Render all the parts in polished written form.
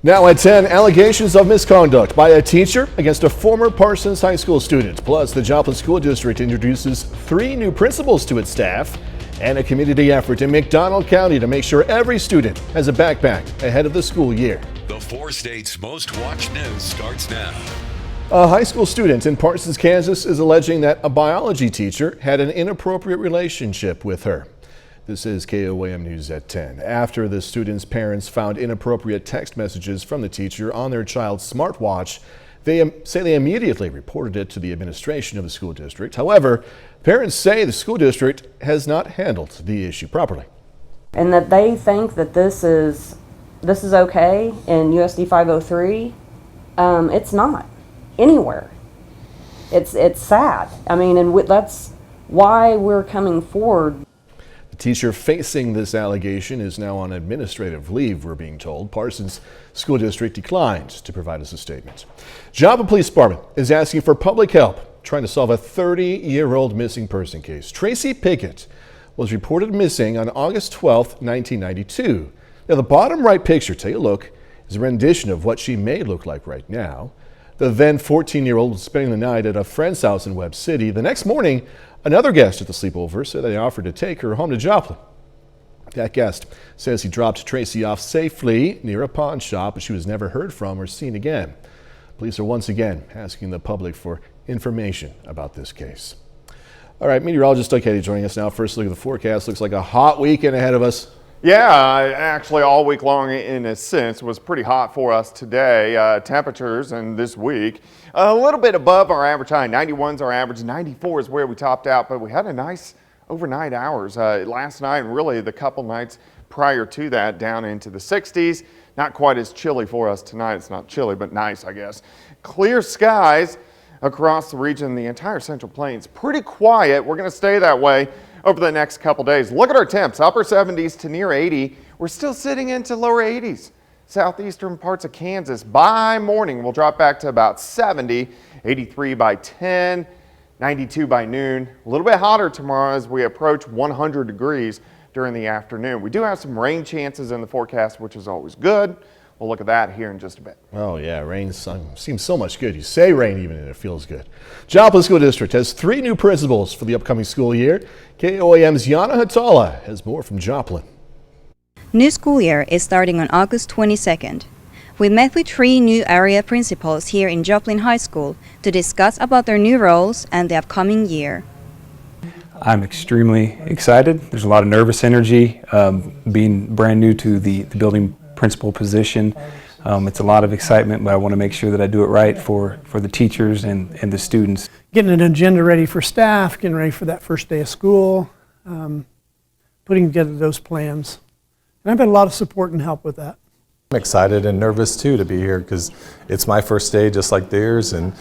Now at 10, allegations of misconduct by a teacher against a former Parsons High School student. Plus, the Joplin School District introduces 3 new principals to its staff and a community effort in McDonald County to make sure every student has a backpack ahead of the school year. The 4 states' most watched news starts now. A high school student in Parsons, Kansas is alleging that a biology teacher had an inappropriate relationship with her. This is KOAM News at 10. After the student's parents found inappropriate text messages from the teacher on their child's smartwatch, they say they immediately reported it to the administration of the school district. However, parents say the school district has not handled the issue properly. And that they think that this is okay in USD 503. It's not anywhere. It's sad. I mean, and that's why we're coming forward. Teacher facing this allegation is now on administrative leave, we're being told. Parsons School District declined to provide us a statement. Joplin Police Department is asking for public help trying to solve a 30-year-old missing person case. Tracy Pickett was reported missing on August 12, 1992. Now, the bottom right picture, take a look, is a rendition of what she may look like right now. The then 14-year-old was spending the night at a friend's house in Webb City. The next morning, another guest at the sleepover said they offered to take her home to Joplin. That guest says he dropped Tracy off safely near a pawn shop, but she was never heard from or seen again. Police are once again asking the public for information about this case. All right, meteorologist Dowd joining us now. First look at the forecast. Looks like a hot weekend ahead of us. Yeah, actually all week long in a sense was pretty hot for us today. Temperatures and this week a little bit above our average high. 91's our average, 94 is where we topped out, but we had a nice overnight hours last night and really the couple nights prior to that down into the 60s. Not quite as chilly for us tonight. It's not chilly, but nice, I guess. Clear skies across the region, the entire Central Plains. Pretty quiet. We're going to stay that way over the next couple days. Look at our temps, upper 70s to near 80. We're still sitting into lower 80s. Southeastern parts of Kansas by morning we'll drop back to about 70, 83 by 10, 92 by noon. A little bit hotter tomorrow as we approach 100 degrees during the afternoon. We do have some rain chances in the forecast, which is always good. We'll look at that here in just a bit. Oh yeah, rain seems so much good. You say rain even and it feels good. Joplin School District has 3 new principals for the upcoming school year. KOAM's Yana Hatala has more from Joplin. New school year is starting on August 22nd. We met with 3 new area principals here in Joplin High School to discuss about their new roles and the upcoming year. I'm extremely excited. There's a lot of nervous energy being brand new to the building principal position. It's a lot of excitement, but I want to make sure that I do it right for the teachers and the students. Getting an agenda ready for staff, getting ready for that first day of school, putting together those plans. And I've had a lot of support and help with that. I'm excited and nervous too to be here because it's my first day just like theirs, and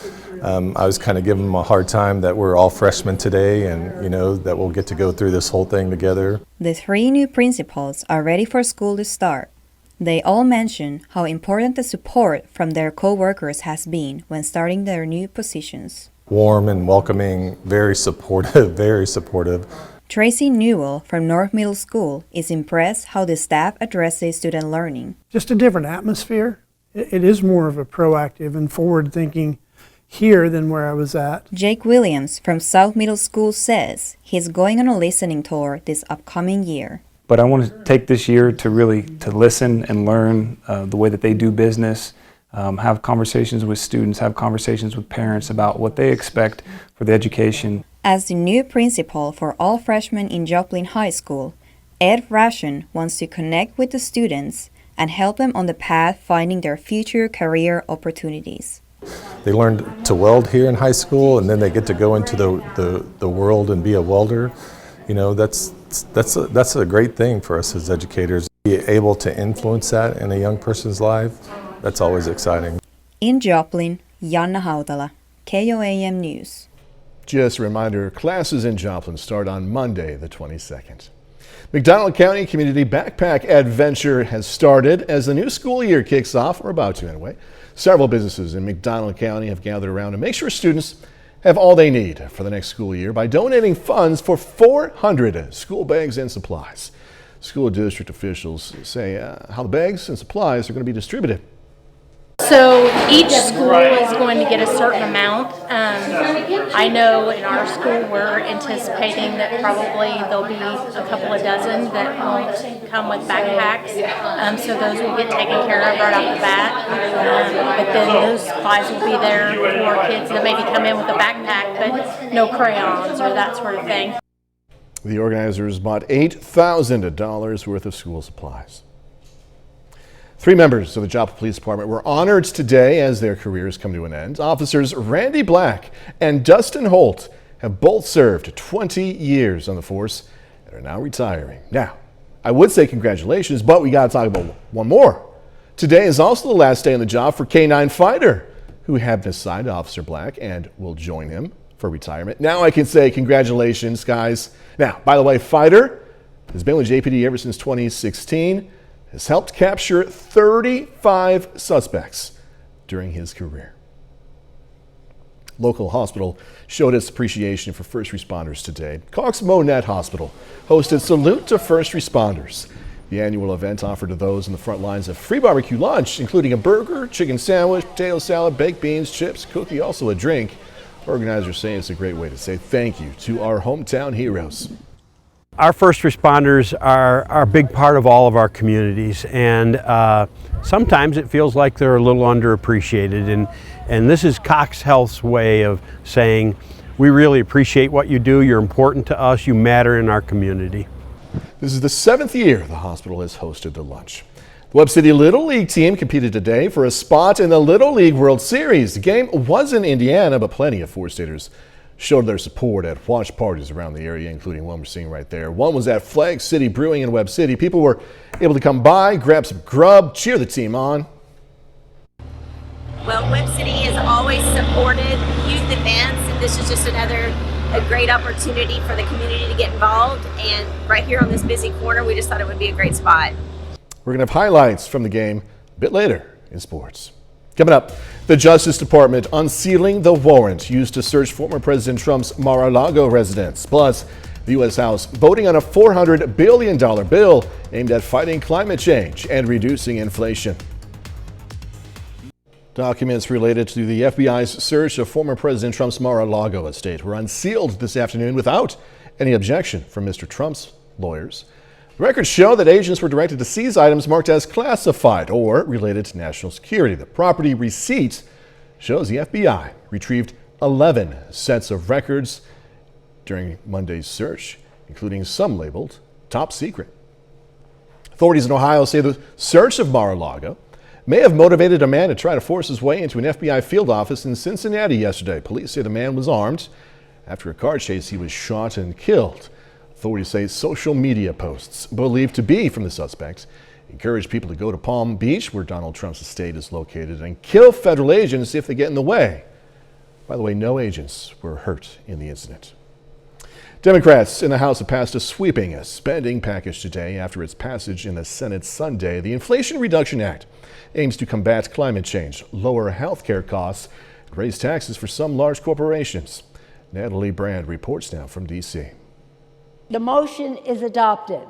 I was kind of giving them a hard time that we're all freshmen today and that we'll get to go through this whole thing together. The 3 new principals are ready for school to start. They all mention how important the support from their co-workers has been when starting their new positions. Warm and welcoming, very supportive, very supportive. Tracy Newell from North Middle School is impressed how the staff addresses student learning. Just a different atmosphere. It is more of a proactive and forward-thinking here than where I was at. Jake Williams from South Middle School says he's going on a listening tour this upcoming year. But I want to take this year to really listen and learn the way that they do business, have conversations with students, have conversations with parents about what they expect for the education. As the new principal for all freshmen in Joplin High School, Ed Ration wants to connect with the students and help them on the path finding their future career opportunities. They learn to weld here in high school, and then they get to go into the world and be a welder. That's a great thing for us as educators. Be able to influence that in a young person's life, that's always exciting. In Joplin, Yana Hautala, KOAM News. Just a reminder, classes in Joplin start on Monday, the 22nd. McDonald County Community Backpack Adventure has started as the new school year kicks off, or about to anyway. Several businesses in McDonald County have gathered around to make sure students have all they need for the next school year by donating funds for 400 school bags and supplies. School district officials say how the bags and supplies are going to be distributed. So each school is going to get a certain amount. I know in our school we're anticipating that probably there'll be a couple of dozen that won't come with backpacks. So those will get taken care of right off the bat. But then those supplies will be there for kids that maybe come in with a backpack but no crayons or that sort of thing. The organizers bought $8,000 worth of school supplies. 3 members of the Joplin Police Department were honored today as their careers come to an end. Officers Randy Black and Destin Holt have both served 20 years on the force and are now retiring. Now, I would say congratulations, but we got to talk about one more. Today is also the last day on the job for K-9 fighter, who have been assigned to Officer Black and will join him for retirement. Now I can say congratulations, guys. Now, by the way, fighter has been with JPD ever since 2016. Has helped capture 35 suspects during his career. Local hospital showed its appreciation for first responders today. Cox Monette Hospital hosted Salute to First Responders. The annual event offered to those in the front lines a free barbecue lunch, including a burger, chicken sandwich, potato salad, baked beans, chips, cookie, also a drink. Organizers say it's a great way to say thank you to our hometown heroes. Our first responders are a big part of all of our communities, and sometimes it feels like they're a little underappreciated, and this is Cox Health's way of saying we really appreciate what you do, you're important to us, you matter in our community. This is the 7th year the hospital has hosted the lunch. The Webb City Little League team competed today for a spot in the Little League World Series. The game was in Indiana, but plenty of four-staters showed their support at watch parties around the area, including one we're seeing right there. One was at Flag City Brewing in Webb City. People were able to come by, grab some grub, cheer the team on. Well, Webb City has always supported youth events, and this is just a great opportunity for the community to get involved. And right here on this busy corner, we just thought it would be a great spot. We're going to have highlights from the game a bit later in sports. Coming up, the Justice Department unsealing the warrant used to search former President Trump's Mar-a-Lago residence. Plus, the U.S. House voting on a $400 billion bill aimed at fighting climate change and reducing inflation. Documents related to the FBI's search of former President Trump's Mar-a-Lago estate were unsealed this afternoon without any objection from Mr. Trump's lawyers. The records show that agents were directed to seize items marked as classified or related to national security. The property receipt shows the FBI retrieved 11 sets of records during Monday's search, including some labeled top secret. Authorities in Ohio say the search of Mar-a-Lago may have motivated a man to try to force his way into an FBI field office in Cincinnati yesterday. Police say the man was armed. After a car chase, he was shot and killed. Authorities say social media posts believed to be from the suspects encourage people to go to Palm Beach, where Donald Trump's estate is located, and kill federal agents if they get in the way. By the way, no agents were hurt in the incident. Democrats in the House have passed a sweeping spending package today after its passage in the Senate Sunday. The Inflation Reduction Act aims to combat climate change, lower health care costs, and raise taxes for some large corporations. Natalie Brand reports now from D.C. The motion is adopted.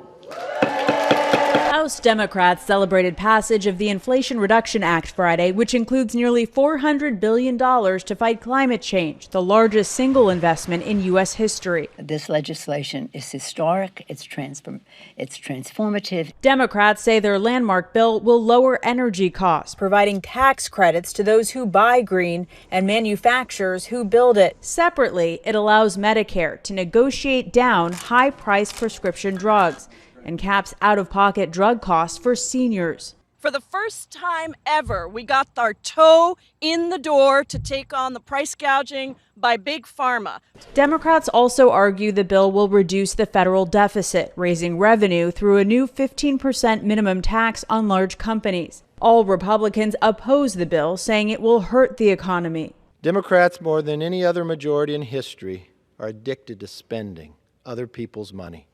House Democrats celebrated passage of the Inflation Reduction Act Friday, which includes nearly $400 billion to fight climate change, the largest single investment in U.S. history. This legislation is historic, it's transformative. Democrats say their landmark bill will lower energy costs, providing tax credits to those who buy green and manufacturers who build it. Separately, it allows Medicare to negotiate down high-priced prescription drugs and caps out-of-pocket drug costs for seniors. For the first time ever, we got our toe in the door to take on the price gouging by Big Pharma. Democrats also argue the bill will reduce the federal deficit, raising revenue through a new 15% minimum tax on large companies. All Republicans oppose the bill, saying it will hurt the economy. Democrats, more than any other majority in history, are addicted to spending other people's money,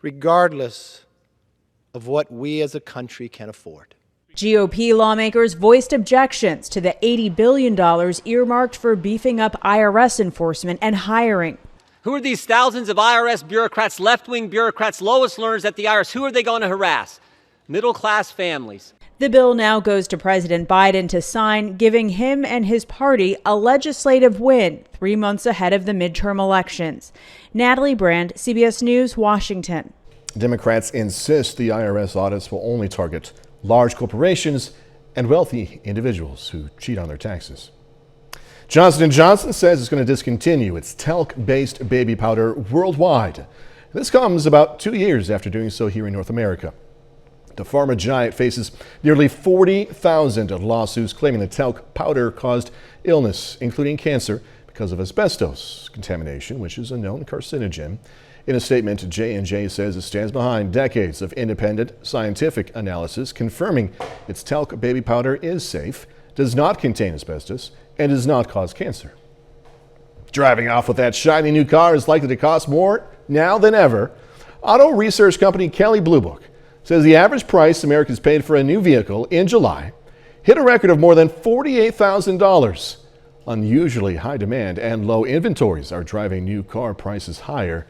regardless of what we as a country can afford. GOP lawmakers voiced objections to the $80 billion earmarked for beefing up IRS enforcement and hiring. Who are these thousands of IRS bureaucrats, left-wing bureaucrats, lowest learners at the IRS? Who are they going to harass? Middle-class families. The bill now goes to President Biden to sign, giving him and his party a legislative win 3 months ahead of the midterm elections. Natalie Brand, CBS News, Washington. Democrats insist the IRS audits will only target large corporations and wealthy individuals who cheat on their taxes. Johnson & Johnson says it's going to discontinue its talc-based baby powder worldwide. This comes about 2 years after doing so here in North America. The pharma giant faces nearly 40,000 lawsuits claiming the talc powder caused illness, including cancer, because of asbestos contamination, which is a known carcinogen. In a statement, J&J says it stands behind decades of independent scientific analysis confirming its talc baby powder is safe, does not contain asbestos, and does not cause cancer. Driving off with that shiny new car is likely to cost more now than ever. Auto research company Kelley Blue Book says the average price Americans paid for a new vehicle in July hit a record of more than $48,000. Unusually high demand and low inventories are driving new car prices higher.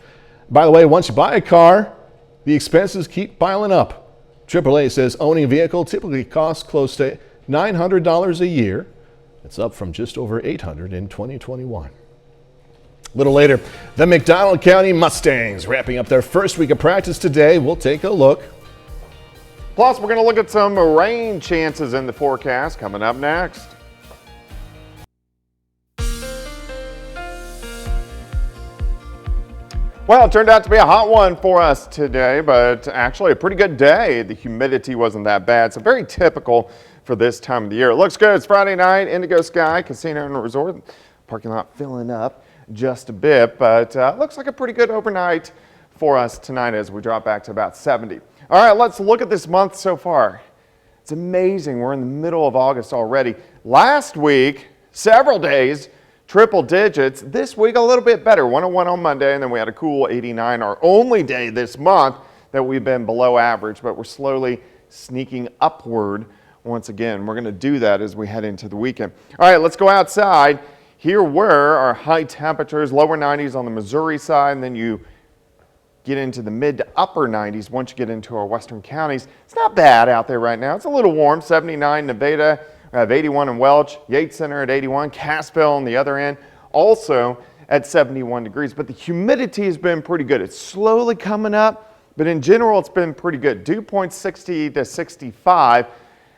By the way, once you buy a car, the expenses keep piling up. AAA says owning a vehicle typically costs close to $900 a year. It's up from just over $800 in 2021. A little later, the McDonald County Mustangs wrapping up their first week of practice today. We'll take a look. Plus, we're going to look at some rain chances in the forecast coming up next. Well, it turned out to be a hot one for us today, but actually a pretty good day. The humidity wasn't that bad, so very typical for this time of the year. It looks good. It's Friday night, Indigo Sky Casino and Resort. Parking lot filling up just a bit, but looks like a pretty good overnight for us tonight as we drop back to about 70. All right, let's look at this month so far. It's amazing. We're in the middle of August already. Last week, several days, triple digits. This week, a little bit better. 101 on Monday, and then we had a cool 89, our only day this month that we've been below average, but we're slowly sneaking upward once again. We're going to do that as we head into the weekend. All right, let's go outside. Here were our high temperatures, lower 90s on the Missouri side, and then you get into the mid to upper 90s once you get into our western counties. It's not bad out there right now. It's a little warm, 79 Nevada. We have 81 in Welch, Yates Center at 81, Cassville on the other end, also at 71 degrees. But the humidity has been pretty good. It's slowly coming up, but in general, it's been pretty good. Dew point 60 to 65.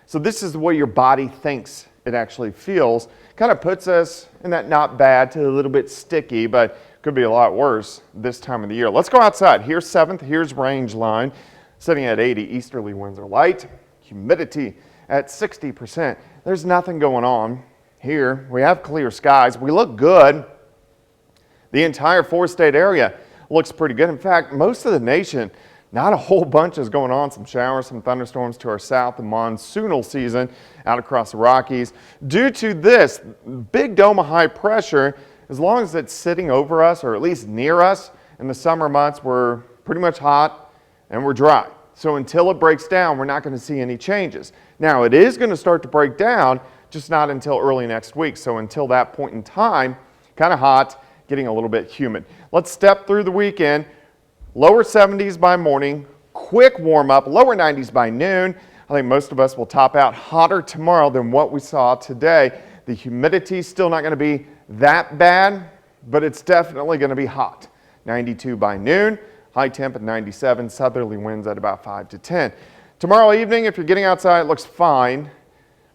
So this is the way your body thinks it actually feels. Kind of puts us in that not bad to a little bit sticky, but could be a lot worse this time of the year. Let's go outside. Here's 7th. Here's range line. Sitting at 80. Easterly winds are light. Humidity at 60%. There's nothing going on here. We have clear skies. We look good. The entire 4-state area looks pretty good. In fact, most of the nation, not a whole bunch is going on. Some showers, some thunderstorms to our south, the monsoonal season out across the Rockies. Due to this big dome of high pressure, as long as it's sitting over us or at least near us in the summer months, we're pretty much hot and we're dry. So until it breaks down, we're not going to see any changes. Now, it is going to start to break down, just not until early next week. So until that point in time, kind of hot, getting a little bit humid. Let's step through the weekend. Lower 70s by morning, quick warm up, lower 90s by noon. I think most of us will top out hotter tomorrow than what we saw today. The humidity is still not going to be that bad, but it's definitely going to be hot. 92 by noon. High temp at 97, southerly winds at about 5 to 10. Tomorrow evening, if you're getting outside, it looks fine.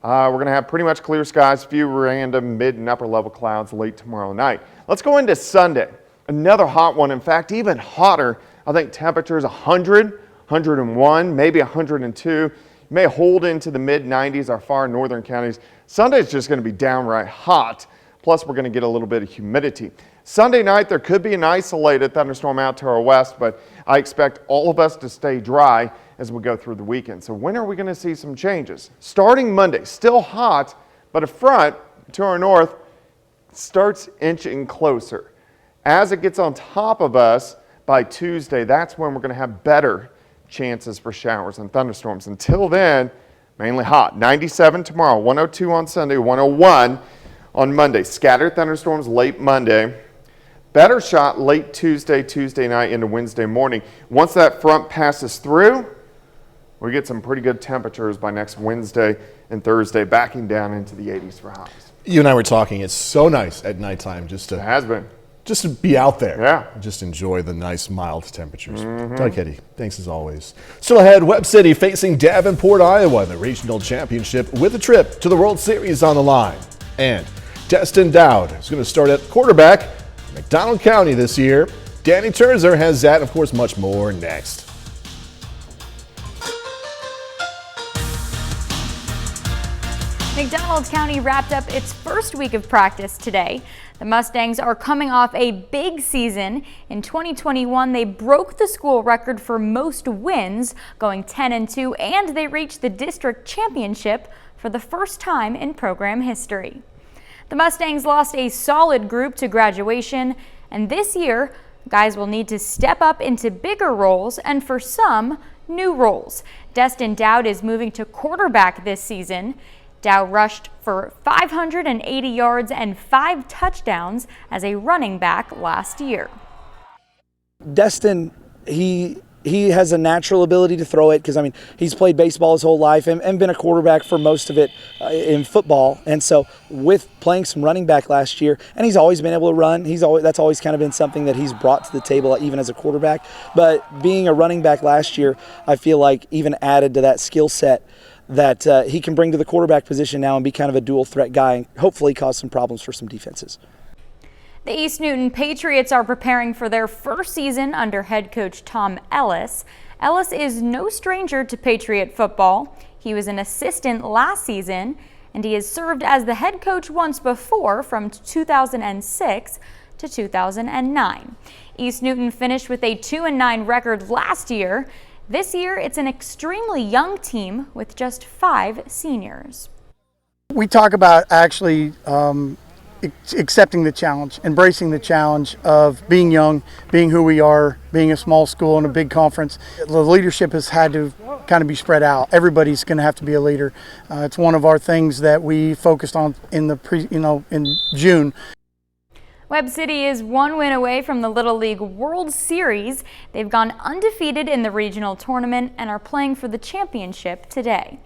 We're going to have pretty much clear skies, few random mid and upper level clouds late tomorrow night. Let's go into Sunday. Another hot one. In fact, even hotter. I think temperatures 100, 101, maybe 102. May hold into the mid 90s, our far northern counties. Sunday is just going to be downright hot. Plus, we're going to get a little bit of humidity. Sunday night, there could be an isolated thunderstorm out to our west, but I expect all of us to stay dry as we go through the weekend. So when are we going to see some changes? Starting Monday, still hot, but a front to our north starts inching closer. As it gets on top of us by Tuesday, that's when we're going to have better chances for showers and thunderstorms. Until then, mainly hot. 97 tomorrow, 102 on Sunday, 101 on Monday. Scattered thunderstorms late Monday. Better shot late Tuesday night into Wednesday morning. Once that front passes through, We get some pretty good temperatures by next Wednesday and Thursday, backing down into the 80s for highs. You and I were talking. It's so nice at nighttime just It has been. to be out there. Yeah. Just enjoy the nice mild temperatures. Doug Heddy, thanks as always. Still ahead, Webb City facing Davenport, Iowa in the regional championship with a trip to the World Series on the line. And Destin Dowd is going to start at quarterback in McDonald County this year. Danny Turzer has that, and of course, much more next. McDonald County wrapped up its first week of practice today. The Mustangs are coming off a big season. In 2021, they broke the school record for most wins, going 10-2, and they reached the district championship for the first time in program history. The Mustangs lost a solid group to graduation, and this year, guys will need to step up into bigger roles and for some, new roles. Destin Dowd is moving to quarterback this season. Dowd rushed for 580 yards and 5 touchdowns as a running back last year. Destin, he has a natural ability to throw it because, I mean, he's played baseball his whole life and been a quarterback for most of it in football. And so with playing some running back last year, and he's always been able to run, that's always kind of been something that he's brought to the table even as a quarterback. But being a running back last year, I feel like even added to that skill set that he can bring to the quarterback position now and be kind of a dual threat guy and hopefully cause some problems for some defenses. The East Newton Patriots are preparing for their first season under head coach Tom Ellis. Ellis is no stranger to Patriot football. He was an assistant last season, and he has served as the head coach once before from 2006 to 2009. East Newton finished with a 2-9 record last year. This year, it's an extremely young team with just 5 seniors. We talk about actually accepting the challenge, embracing the challenge of being young, being who we are, being a small school in a big conference. The leadership has had to kind of be spread out. Everybody's going to have to be a leader. It's one of our things that we focused on in in June. Webb City is 1 win away from the Little League World Series. They've gone undefeated in the regional tournament and are playing for the championship today.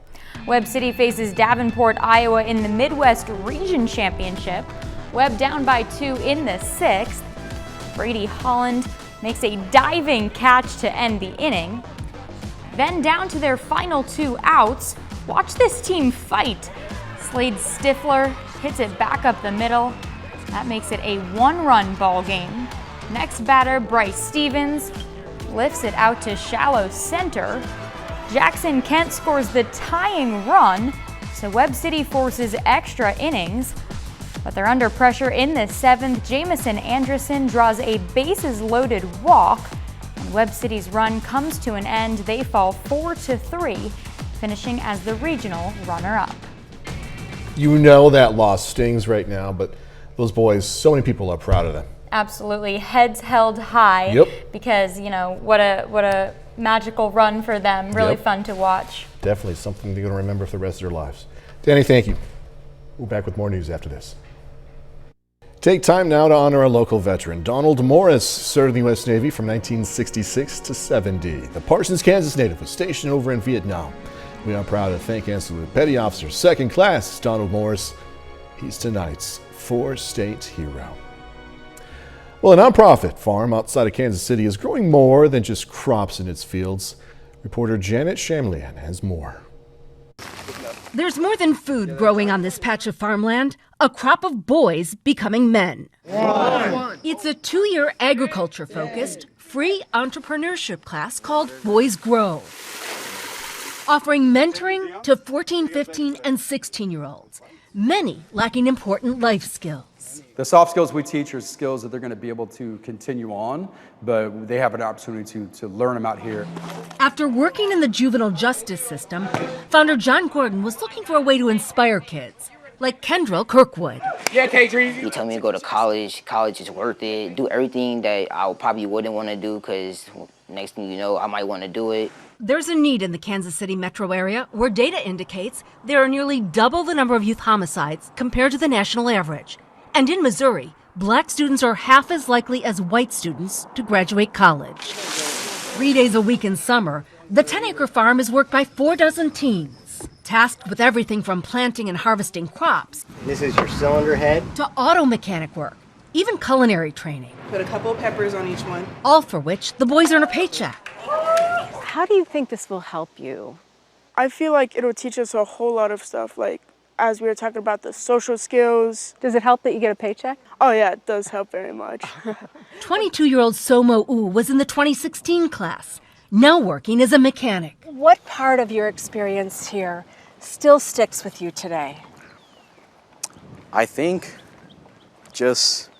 Webb City faces Davenport, Iowa in the Midwest Region Championship. Webb down by 2 in the 6th. Brady Holland makes a diving catch to end the inning. Then down to their final 2 outs. Watch this team fight. Slade Stifler hits it back up the middle. That makes it a 1-run ball game. Next batter, Bryce Stevens, lifts it out to shallow center. Jackson Kent scores the tying run, so Webb City forces extra innings. But they're under pressure in the 7th. Jamison Anderson draws a bases-loaded walk, and Webb City's run comes to an end. They fall 4-3, finishing as the regional runner-up. You know that loss stings right now, but those boys, so many people are proud of them. Absolutely, heads held high. Yep. Because what a magical run for them. Really fun to watch. Definitely something they're going to remember for the rest of their lives. Danny, thank you. We'll be back with more news after this. Take time now to honor a local veteran. Donald Morris served in the U.S. Navy from 1966 to 70. The Parsons, Kansas native was stationed over in Vietnam. We are proud to thank and salute Petty Officer 2nd Class Donald Morris. He's tonight's 4-state hero. Well, a nonprofit farm outside of Kansas City is growing more than just crops in its fields. Reporter Janet Shamlian has more. There's more than food growing on this patch of farmland, a crop of boys becoming men. It's a 2-year agriculture-focused, free entrepreneurship class called Boys Grow, offering mentoring to 14, 15, and 16-year-olds, many lacking important life skills. The soft skills we teach are skills that they're going to be able to continue on, but they have an opportunity to learn them out here. After working in the juvenile justice system, founder John Gordon was looking for a way to inspire kids, like Kendrell Kirkwood. Yeah, K3. He told me to go to college. College is worth it. Do everything that I probably wouldn't want to do because next thing you know, I might want to do it. There's a need in the Kansas City metro area where data indicates there are nearly double the number of youth homicides compared to the national average. And in Missouri, black students are half as likely as white students to graduate college. 3 days a week in summer, The 10-acre farm is worked by 4 dozen teens, tasked with everything from planting and harvesting crops. This is your cylinder head. To auto mechanic work, even culinary training. Put a couple of peppers on each one. All for which the boys earn a paycheck. How do you think this will help you? I feel like it'll teach us a whole lot of stuff, like as we were talking about the social skills. Does it help that you get a paycheck? Oh yeah, it does help very much. 22-year-old Somo U was in the 2016 class, now working as a mechanic. What part of your experience here still sticks with you today? I think just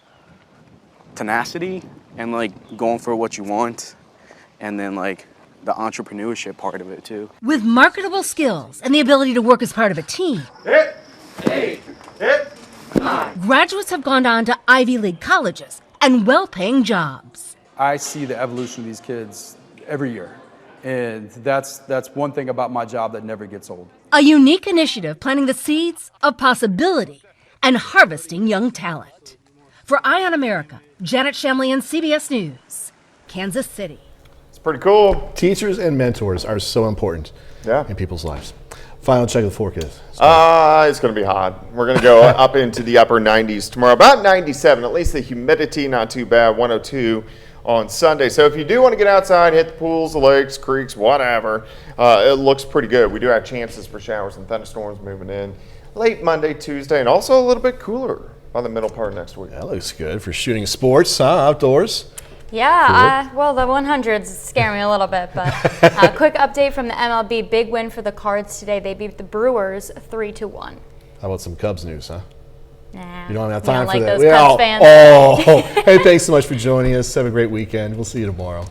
tenacity and like going for what you want, and then like the entrepreneurship part of it too. With marketable skills and the ability to work as part of a team, graduates have gone on to Ivy League colleges and well-paying jobs. I see the evolution of these kids every year, and that's one thing about my job that never gets old. A unique initiative planting the seeds of possibility and harvesting young talent. For Eye on America, Janet Shamlian, CBS News, Kansas City. Pretty cool. Teachers and mentors are so important in people's lives. Final check of the forecast. It's going to be hot. We're going to go up into the upper 90s tomorrow. About 97, at least the humidity not too bad, 102 on Sunday. So if you do want to get outside, hit the pools, the lakes, creeks, whatever, it looks pretty good. We do have chances for showers and thunderstorms moving in late Monday, Tuesday, and also a little bit cooler by the middle part of next week. That looks good for shooting sports, outdoors. Yeah, well, the 100s scare me a little bit, but a quick update from the MLB. Big win for the Cards today. They beat the Brewers 3-1. How about some Cubs news, huh? Nah, you don't have we time don't for like that. Those Cubs fans. Hey, thanks so much for joining us. Have a great weekend. We'll see you tomorrow.